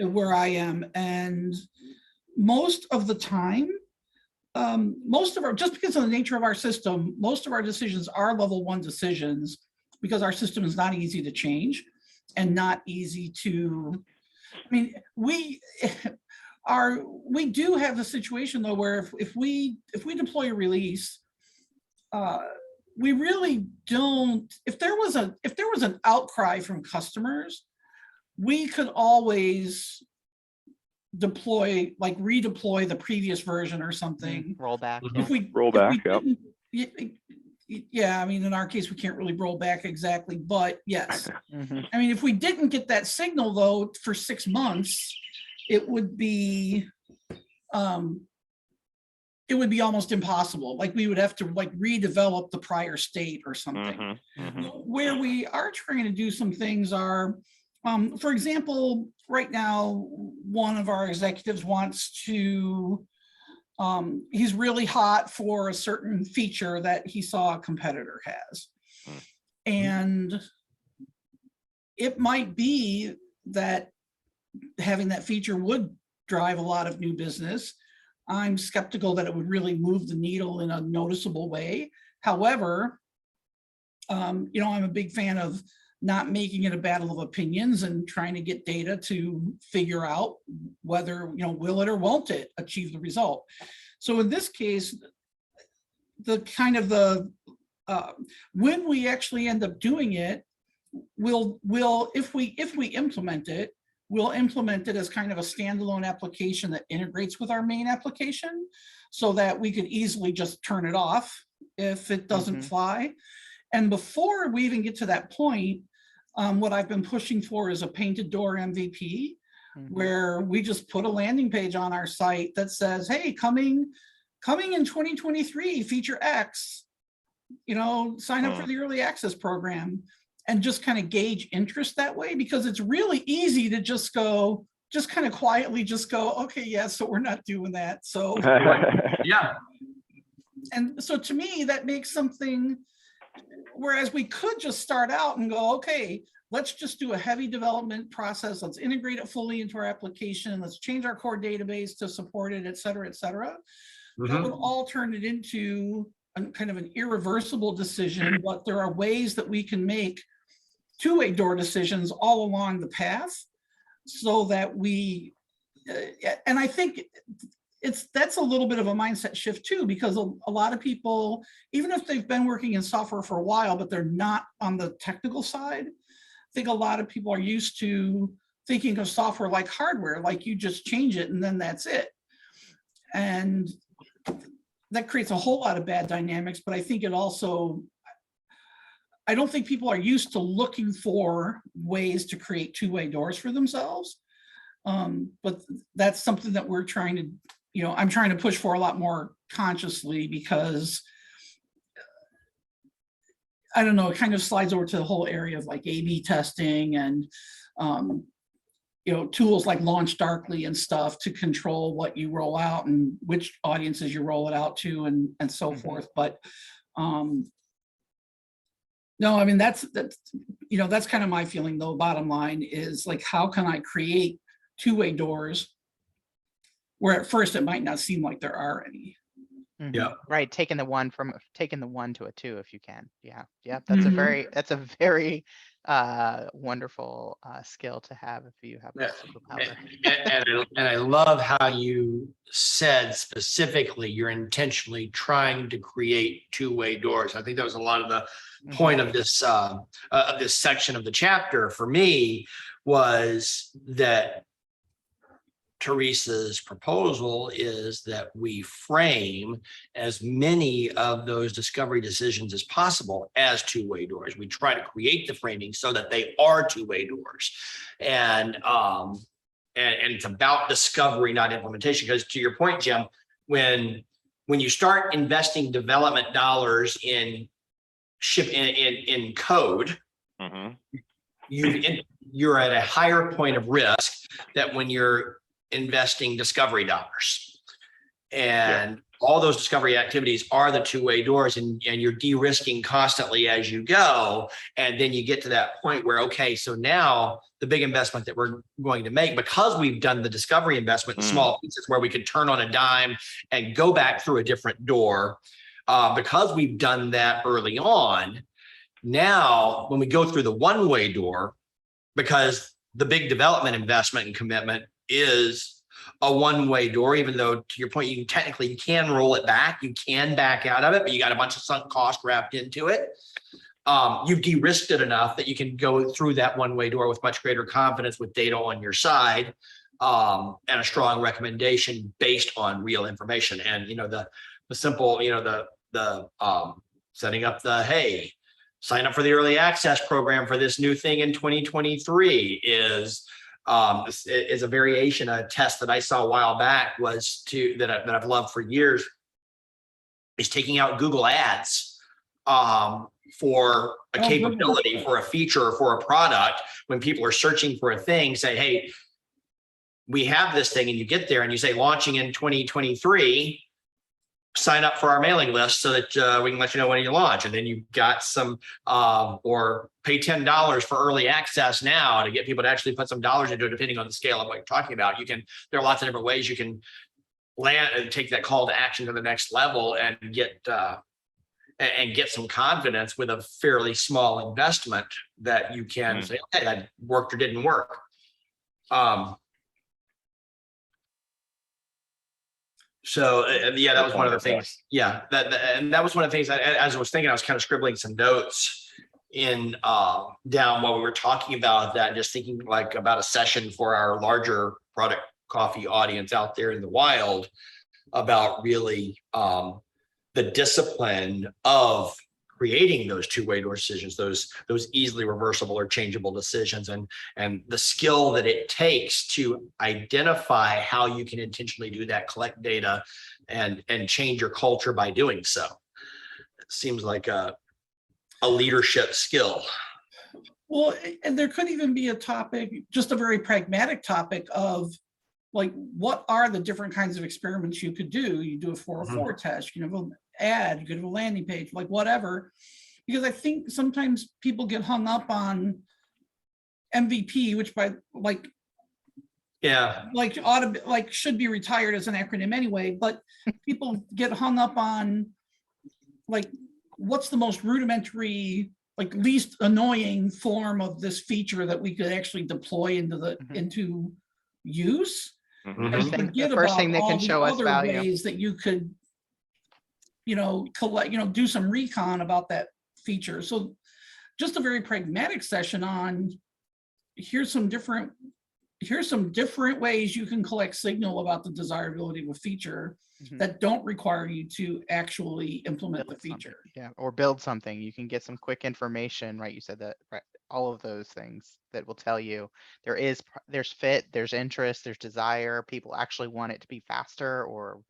where I am. And most of the time, just because of the nature of our system, most of our decisions are level 1 decisions, because our system is not easy to change and not easy to, we do have the situation though, where if we deploy a release, we really don't, if there was an outcry from customers, we could always redeploy the previous version or something. Roll back. Mhm. If we Roll if we back, yep. didn't- yeah, I mean, in our case, we can't really roll back exactly, but yes. Mhm. I mean, if we didn't get that signal though, for 6 months, it would be almost impossible. Like we would have to like redevelop the prior state or something. Mhm, mhm. Where we are trying to do some things are, for example, right now, one of our executives wants to, he's really hot for a certain feature that he saw a competitor has. Hmm. And it might be that having that feature would drive a lot of new business. I'm skeptical that it would really move the needle in a noticeable way. However, I'm a big fan of not making it a battle of opinions and trying to get data to figure out whether, will it or won't it achieve the result. So in this case, when we actually end up doing it, if we implement it, we'll implement it as kind of a standalone application that integrates with our main application so that we could easily just turn it off if it doesn't fly. And before we even get to that point, what I've been pushing for is a painted door MVP, where we just put a landing page on our site that says, hey, coming in 2023, feature X, sign up for the early access program, and just kind of gauge interest that way, because it's really easy to just kind of quietly go, okay, yeah, so we're not doing that. So Yeah. and so to me, that makes something, whereas we could just start out and go, okay, let's just do a heavy development process. Let's integrate it fully into our application. Let's change our core database to support it, et cetera, et cetera. That would all turn it into kind of an irreversible decision, but there are ways that we can make two-way door decisions all along the path so that we, and I think that's a little bit of a mindset shift too, because a lot of people, even if they've been working in software for a while, but they're not on the technical side, I think a lot of people are used to thinking of software like hardware, like you just change it and then that's it. And that creates a whole lot of bad dynamics, but I think it also, I don't think people are used to looking for ways to create two-way doors for themselves. But that's something that we're trying to, I'm trying to push for a lot more consciously, because I don't know, it kind of slides over to the whole area of like A/B testing and, tools like Launch Darkly and stuff to control what you roll out and which audiences you roll it out to and so forth. But no, I mean, that's kind of my feeling though. Bottom line is like, how can I create two-way doors where at first it might not seem like there are any? Yeah. Right. Taking the one to a two if you can. Yeah. Yeah. That's a very wonderful skill to have if you have a superpower. And I love how you said specifically you're intentionally trying to create two-way doors. I think that was a lot of the point of this section of the chapter for me, was that Teresa's proposal is that we frame as many of those discovery decisions as possible as two-way doors. We try to create the framing so that they are two-way doors. And it's about discovery, not implementation. Because to your point, Jim, when you start investing development dollars in code, you're at a higher point of risk that when you're investing discovery dollars. And all those discovery activities are the two-way doors, and you're de-risking constantly as you go. And then you get to that point where, okay, so now the big investment that we're going to make, because we've done the discovery investment in small pieces where we could turn on a dime and go back through a different door, because we've done that early on. Now, when we go through the one-way door, because the big development investment and commitment is a one-way door, even though to your point, you can roll it back, you can back out of it, but you got a bunch of sunk cost wrapped into it. you've de-risked it enough that you can go through that one-way door with much greater confidence with data on your side, and a strong recommendation based on real information. And, the simple, the setting up hey, sign up for the early access program for this new thing in 2023 is a variation, a test that I saw a while back was that I've loved for years, is taking out Google Ads for a Oh, good one. capability, for a feature, for a product. When people are searching for a thing, say, hey, we have this thing, and you get there and you say launching in 2023, sign up for our mailing list so that we can let you know when you launch. And then you've got some, or pay $10 for early access now to get people to actually put some dollars into it, depending on the scale of what you're talking about. There are lots of different ways you can land and take that call to action to the next level and get some confidence with a fairly small investment that you can say, okay, that worked or didn't work. So yeah, that was one of the things. Yeah, that was one of the things. As I was thinking, I was kind of scribbling some notes in down while we were talking about that, just thinking like about a session for our larger product coffee audience out there in the wild about really the discipline of creating those two-way door decisions, those easily reversible or changeable decisions, and the skill that it takes to identify how you can intentionally do that, collect data, and change your culture by doing so. It seems like a leadership skill. Well, and there could even be a topic, just a very pragmatic topic of like, what are the different kinds of experiments you could do? You do a 404 test, you have an ad, you could have a landing page, like whatever. Because I think sometimes people get hung up on MVP, which should be retired as an acronym anyway, but people get hung up on like, what's the most rudimentary, like least annoying form of this feature that we could actually deploy into use. The first thing that can show us value. Ways that you could, collect, do some recon about that feature. So just a very pragmatic session on here's some different ways you can collect signal about the desirability of a feature that don't require you to actually implement the feature. Yeah, or build something. You can get some quick information, right? You said that, right? All of those things that will tell you there's fit, there's interest, there's desire. People actually want it to be faster, or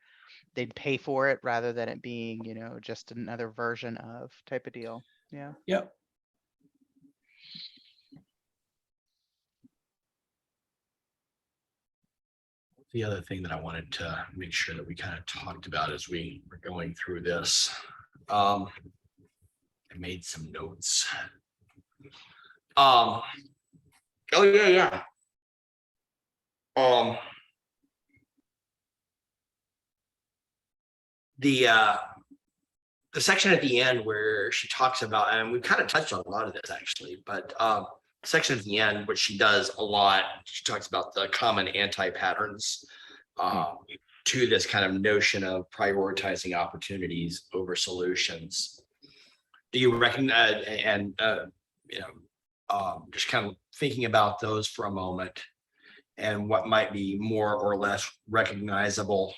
they'd pay for it rather than it being, just another version of type of deal. Yeah. Yep. The other thing that I wanted to make sure that we kind of talked about as we were going through this, I made some notes. Oh yeah. The section at the end where she talks about, and we kind of touched on a lot of this actually, but section at the end, which she does a lot, she talks about the common anti-patterns to this kind of notion of prioritizing opportunities over solutions. Do you recognize, and just kind of thinking about those for a moment and what might be more or less recognizable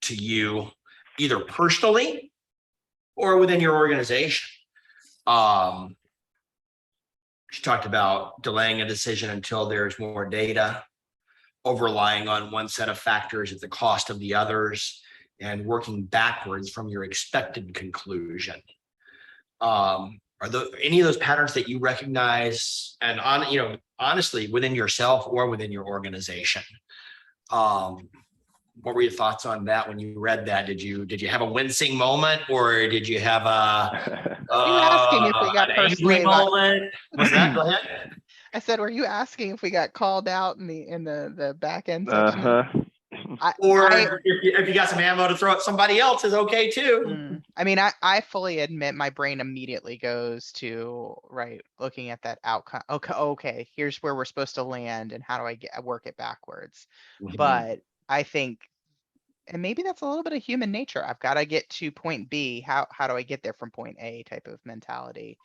to you, either personally or within your organization? She talked about delaying a decision until there's more data, over-relying on one set of factors at the cost of the others, and working backwards from your expected conclusion. Are there any of those patterns that you recognize, and honestly, within yourself or within your organization? What were your thoughts on that when you read that? Did you have a wincing moment, or did you have a asking if we got an personally angry moment? Was that? Go ahead. I said, were you asking if we got called out in the back end section? If you got some ammo to throw at somebody else is okay too. I mean, I fully admit my brain immediately goes to, right, looking at that outcome. Okay, here's where we're supposed to land, and how do I work it backwards? But I think, and maybe that's a little bit of human nature. I've got to get to point B. How do I get there from point A type of mentality?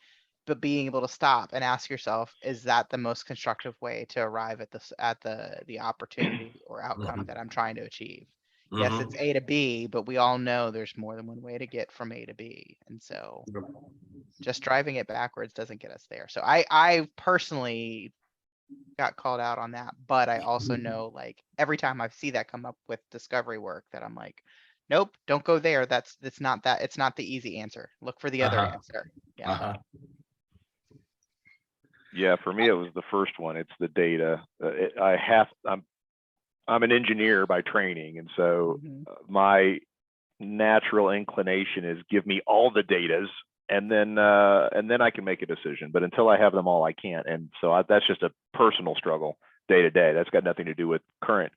but being able to stop and ask yourself, is that the most constructive way to arrive at the opportunity or outcome that I'm trying to achieve? Yes, Mhm. it's A to B, but we all know there's more than one way to get from A to B. And so just driving it backwards doesn't get us there. So I personally got called out on that, but I also know, like, every time I see that come up with discovery work, that I'm like, nope, don't go there. It's not the easy answer. Look for the other Uh-huh. answer. Yeah. Uh-huh. Yeah, for me, it was the first one. It's the data. I'm an engineer by training, and so Mhm. my natural inclination is give me all the datas, and then I can make a decision. But until I have them all, I can't. And so that's just a personal struggle day to day. That's got nothing to do with current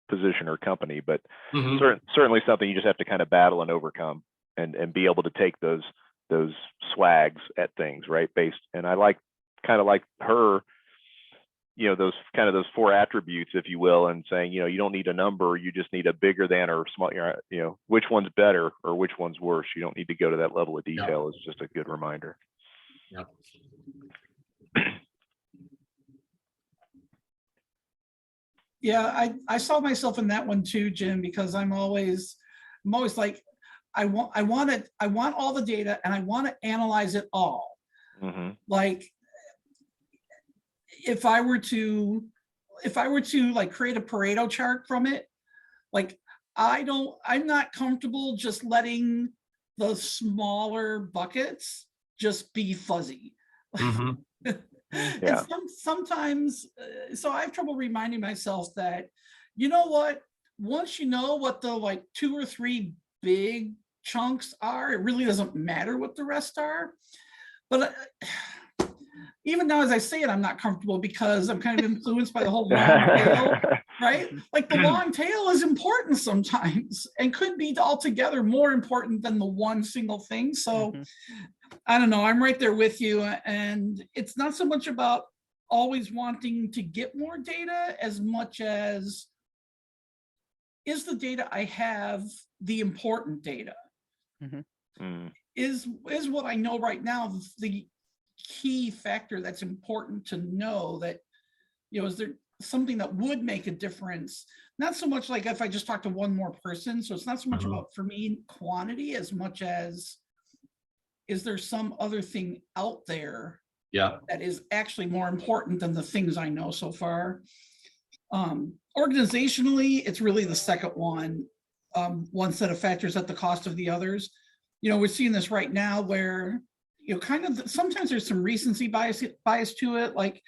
position or company, but Mhm. certainly something you just have to kind of battle and overcome, and be able to take those swags at things, right? And I kind of like her, those 4 attributes, if you will, and saying, you don't need a number, you just need a bigger than or small, which one's better or which one's worse. You don't need to go to that level of detail. It's just a good reminder. Yep. Yeah, I saw myself in that one too, Jim, because I'm always like, I want all the data and I want to analyze it all. Mm-hmm. Like, if I were to like create a Pareto chart from it, like, I'm not comfortable just letting the smaller buckets just be fuzzy. Mhm. Yeah. And sometimes, so I have trouble reminding myself that, you know what, once you know what the like 2 or 3 big chunks are, it really doesn't matter what the rest are. But even now, as I say it, I'm not comfortable because I'm kind of influenced by the whole long tail, right? Like, the long tail is important sometimes and could be altogether more important than the one single thing. So Mhm. I don't know, I'm right there with you. And it's not so much about always wanting to get more data as much as, is the data I have the important data? Mm. Is what I know right now the key factor that's important to know? That, is there something that would make a difference? Not so much like if I just talk to one more person. So it's not so much about, for me, quantity as much as, is there some other thing out there Yeah. that is actually more important than the things I know so far? Organizationally, it's really the second one. One set of factors at the cost of the others. We're seeing this right now where, kind of sometimes there's some recency bias to it. Like,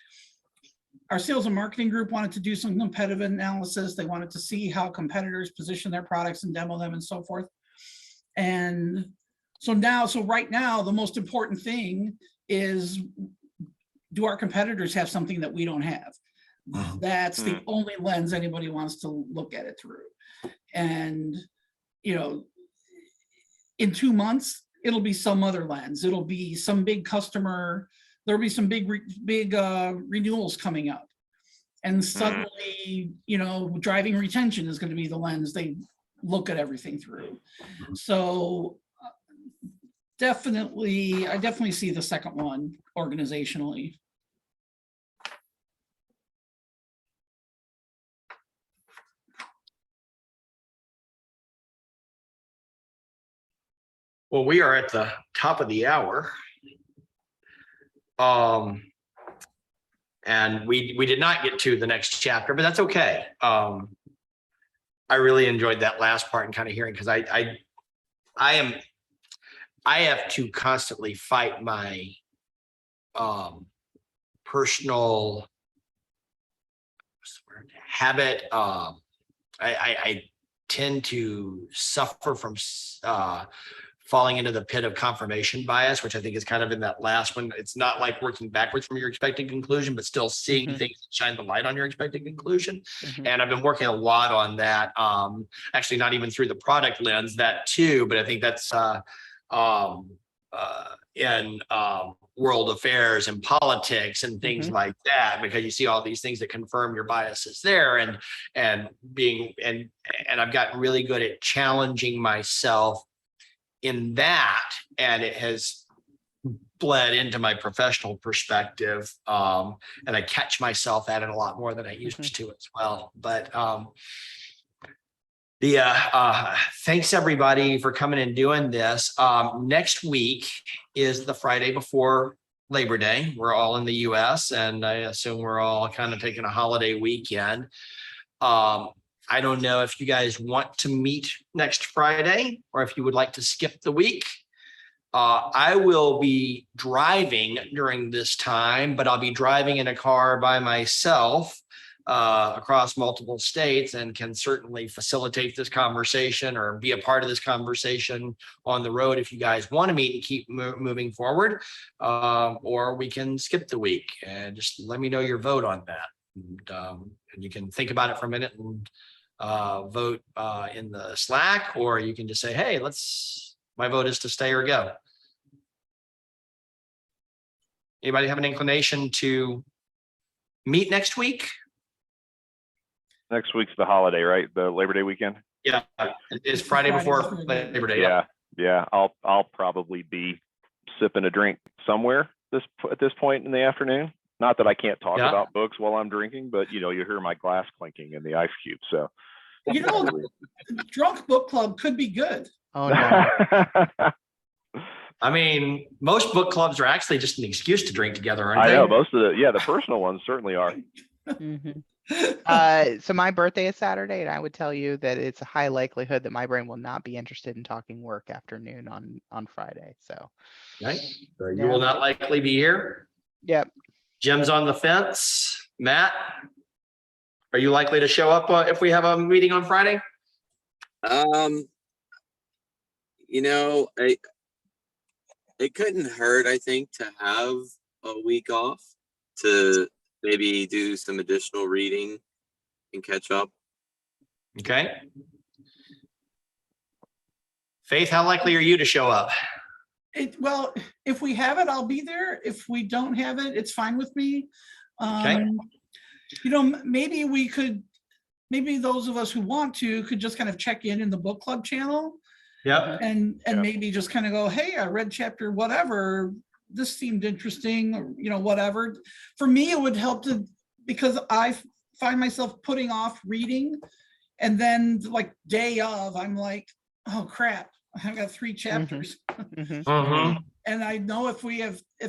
our sales and marketing group wanted to do some competitive analysis. They wanted to see how competitors position their products and demo them and so forth. And so right now, the most important thing is, do our competitors have something that we don't have? That's the only lens anybody wants to look at it through. And, in 2 months, it'll be some other lens. It'll be some big customer. There'll be some big renewals coming up. And suddenly, driving retention is going to be the lens they look at everything through. So I definitely see the second one organizationally. Well, we are at the top of the hour. And we did not get to the next chapter, but that's okay. I really enjoyed that last part and kind of hearing, because I have to constantly fight my personal habit. I tend to suffer from falling into the pit of confirmation bias, which I think is kind of in that last one. It's not like working backwards from your expected conclusion, but still seeing things that shine the light on your expected conclusion. And I've been working a lot on that. Actually, not even through the product lens, that too, but I think that's in world affairs and politics and things like that, because you see all these things that confirm your biases there, and I've gotten really good at challenging myself in that, and it has bled into my professional perspective. And I catch myself at it a lot more than I used to as well. But thanks everybody for coming and doing this. Next week is the Friday before Labor Day. We're all in the US, and I assume we're all kind of taking a holiday weekend. I don't know if you guys want to meet next Friday or if you would like to skip the week. I will be driving during this time, but I'll be driving in a car by myself across multiple states, and can certainly facilitate this conversation or be a part of this conversation on the road if you guys want to meet and keep moving forward. Or we can skip the week, and just let me know your vote on that. And you can think about it for a minute and vote in the Slack, or you can just say, hey, my vote is to stay or go. Anybody have an inclination to meet next week? Next week's the holiday, right? The Labor Day weekend. Yeah, it's Friday before Labor Day. Yeah. I'll probably be sipping a drink somewhere at this point in the afternoon. Not that I can't talk about books while I'm drinking, but you hear my glass clinking in the ice cube. So, drunk book club could be good. Oh no. I mean, most book clubs are actually just an excuse to drink together, aren't I they? know most of the personal ones certainly are. So my birthday is Saturday, and I would tell you that it's a high likelihood that my brain will not be interested in talking work afternoon on Friday. So, Right. So you will not likely be here. Yep. Jim's on the fence. Matt, are you likely to show up if we have a meeting on Friday? It couldn't hurt, I think, to have a week off to maybe do some additional reading and catch up. Okay. Faith, how likely are you to show up? Well, if we have it, I'll be there. If we don't have it, it's fine with me. Okay. Maybe those of us who want to could just kind of check in the book club channel. Yep. And maybe just kind of go, hey, I read chapter whatever, this seemed interesting, or whatever. For me, it would help because I find myself putting off reading, and then like day of, I'm like, oh crap, I've got 3 chapters. And I know if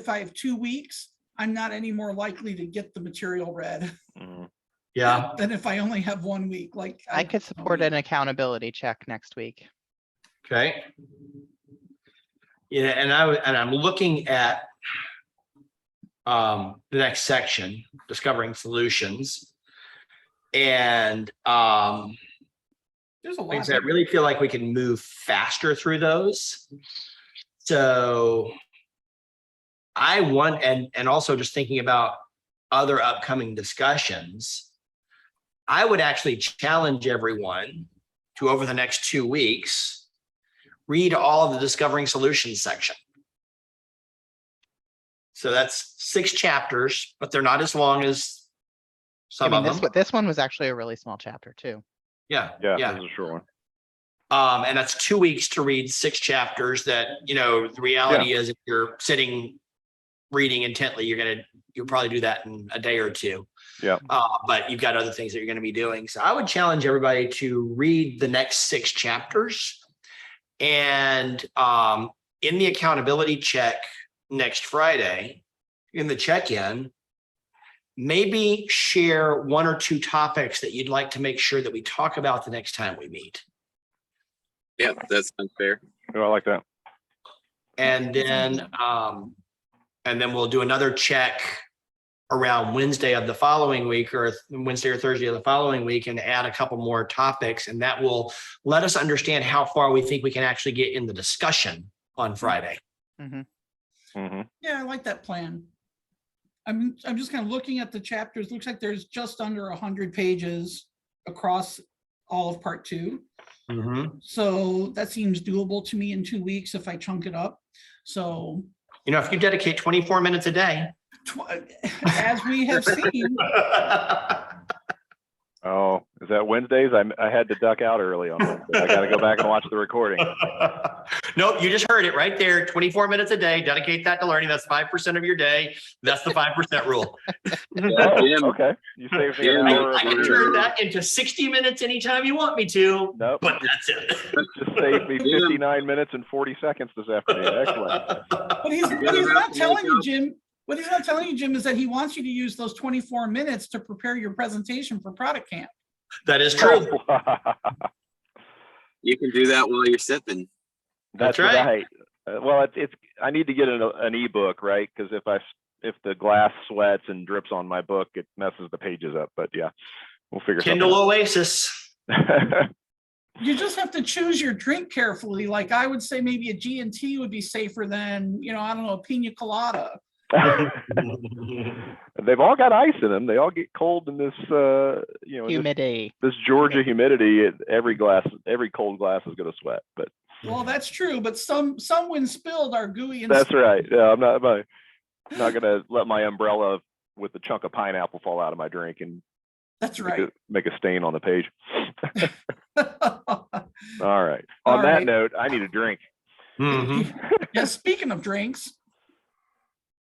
I have 2 weeks, I'm not any more likely to get the material read. Yeah. Than if I only have 1 week. Like I could support an accountability check next week. Okay. Yeah, and I'm looking at the next section, discovering solutions. And there's a lot. things I really feel like we can move faster through those. So I want, and also just thinking about other upcoming discussions, I would actually challenge everyone to, over the next 2 weeks, read all of the Discovering Solutions section. So that's 6 chapters, but they're not as long as some of them. This one was actually a really small chapter too. Yeah, this is a short one. And that's 2 weeks to read 6 chapters that, the reality is if you're sitting reading intently, you'll probably do that in a day or 2. Yeah. But you've got other things that you're going to be doing. So I would challenge everybody to read the next 6 chapters. And in the accountability check next Friday, in the check-in, maybe share 1 or 2 topics that you'd like to make sure that we talk about the next time we meet. Yeah, that sounds fair. Oh, I like that. And then we'll do another check around Wednesday of the following week, or Wednesday or Thursday of the following week, and add a couple more topics. And that will let us understand how far we think we can actually get in the discussion on Friday. Yeah, I like that plan. I'm just kind of looking at the chapters. Looks like there's just under 100 pages across all of part 2. So that seems doable to me in 2 weeks if I chunk it up. So, if you dedicate 24 minutes a day, as we have seen. Oh, is that Wednesdays? I had to duck out early on Wednesday. I got to go back and watch the recording. Nope, you just heard it right there. 24 minutes a day. Dedicate that to learning. That's 5% of your day. That's the 5% rule. Oh, Jim. okay. You saved me an Jim, hour I of can reading. turn that into 60 minutes anytime you want me to, Nope. but that's it. Just saved me 59 minutes and 40 seconds this afternoon. Excellent. But he's not telling you, Jim. What he's not telling you, Jim, is that he wants you to use those 24 minutes to prepare your presentation for product camp. That is true. You can do that while you're sipping. That's right. right. Well, it's I need to get an ebook, right? Because if the glass sweats and drips on my book, it messes the pages up. But yeah, we'll figure Kindle something Oasis. out. You just have to choose your drink carefully. Like I would say maybe a G&T would be safer than, I don't know, a pina colada. They've all got ice in them. They all get cold in this, Humidity. this Georgia humidity. Every cold glass is going to sweat. But Well, that's true, but some when spilled are gooey and that's right. Yeah, I'm not going to let my umbrella with a chunk of pineapple fall out of my drink and that's right. make a stain on the page. All right. All On that right. note, I need a drink. Mhm. Yeah, speaking of drinks,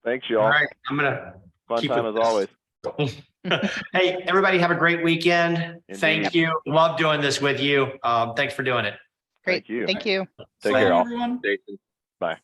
Thanks, All y'all. right, I'm gonna Fun keep time with as this. always. Hey, everybody have a great weekend. Thank Indeed. you. Love doing this with you. Thanks for doing it. Great. Thank you. Thank you. Take so care, all. everyone. Jason. Bye.